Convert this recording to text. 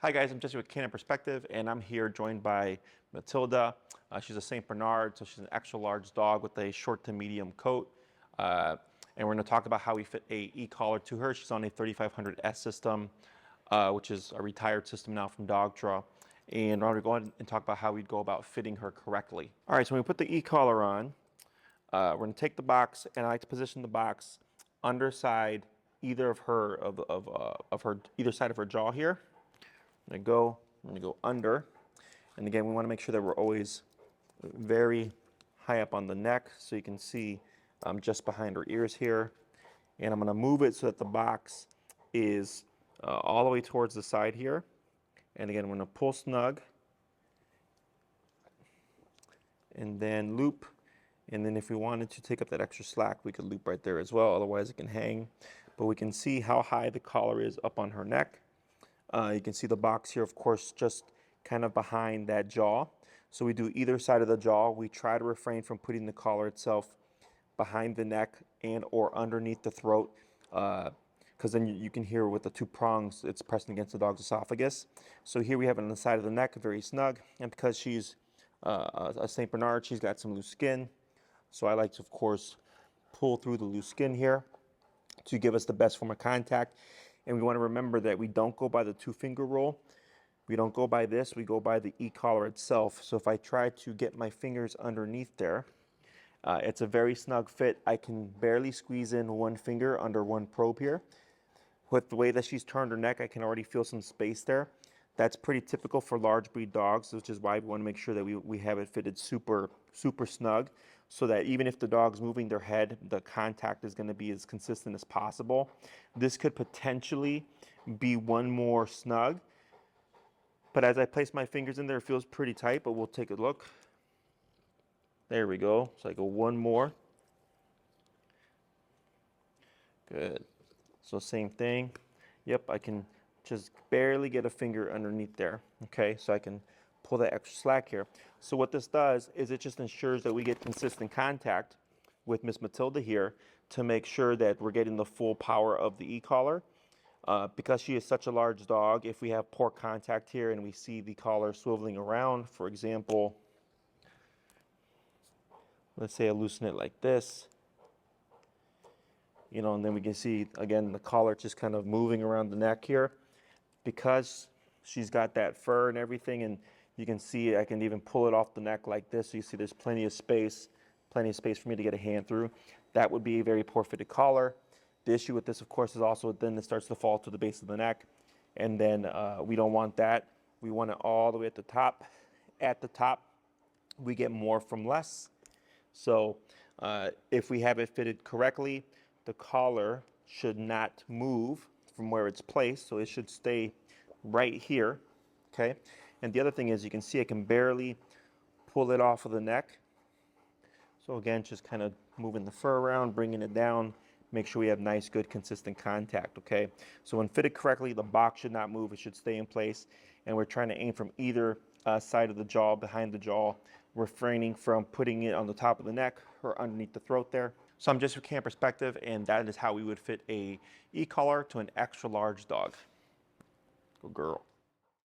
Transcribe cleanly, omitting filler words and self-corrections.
Hi guys, I'm Jesse with Canine Perspective, and I'm here joined by Matilda. She's a Saint Bernard, so she's an extra large dog with a short to medium coat. And we're going to talk about how we fit a e-collar to her. She's on a 3500S system, which is a retired system now from Dogtra. And we're going to go ahead and talk about how we'd go about fitting her correctly. All right, so when we put the e-collar on, we're going to take the box, and I like to position the box underside either of her either side of her jaw here. I'm going to go under, and again we want to make sure that we're always very high up on the neck, so you can see just behind her ears here. And I'm going to move it so that the box is all the way towards the side here. And again, I'm going to pull snug and then loop. And then if we wanted to take up that extra slack, we could loop right there as well, otherwise it can hang. But we can see how high the collar is up on her neck. You can see the box here, of course, just kind of behind that jaw. So we do either side of the jaw. We try to refrain from putting the collar itself behind the neck and or underneath the throat, because then you can hear with the two prongs, it's pressing against the dog's esophagus. So here we have it on the side of the neck, very snug. And because she's a Saint Bernard, she's got some loose skin. So I like to, of course, pull through the loose skin here to give us the best form of contact. And we want to remember that we don't go by the 2-finger rule. We don't go by this, we go by the e-collar itself. So if I try to get my fingers underneath there, it's a very snug fit. I can barely squeeze in one finger under one probe here. With the way that she's turned her neck, I can already feel some space there. That's pretty typical for large breed dogs, which is why we want to make sure that we have it fitted super snug, so that even if the dog's moving their head, the contact is going to be as consistent as possible. This could potentially be one more snug, but as I place my fingers in there, it feels pretty tight, but we'll take a look. There we go. So I go one more. Good. So same thing. Yep, I can just barely get a finger underneath there. Okay, so I can pull that extra slack here. So what this does is it just ensures that we get consistent contact with Miss Matilda here to make sure that we're getting the full power of the e-collar. Because she is such a large dog, if we have poor contact here and we see the collar swiveling around, for example, let's say I loosen it like this, you know, and then we can see again the collar just kind of moving around the neck here. Because she's got that fur and everything, and you can see I can even pull it off the neck like this, so you see there's plenty of space for me to get a hand through. That would be a very poor fitted collar. The issue with this, of course, is also then it starts to fall to the base of the neck, and then we don't want that. We want it all the way at the top. At the top, we get more from less. So if we have it fitted correctly, the collar should not move from where it's placed, so it should stay right here, okay? And the other thing is you can see I can barely pull it off of the neck. So again, just kind of moving the fur around, bringing it down, make sure we have nice, good, consistent contact, okay? So when fitted correctly, the box should not move, it should stay in place, and we're trying to aim from either side of the jaw, behind the jaw, refraining from putting it on the top of the neck or underneath the throat there. So I'm just with Canine Perspective, and that is how we would fit a e-collar to an extra large dog. Good girl.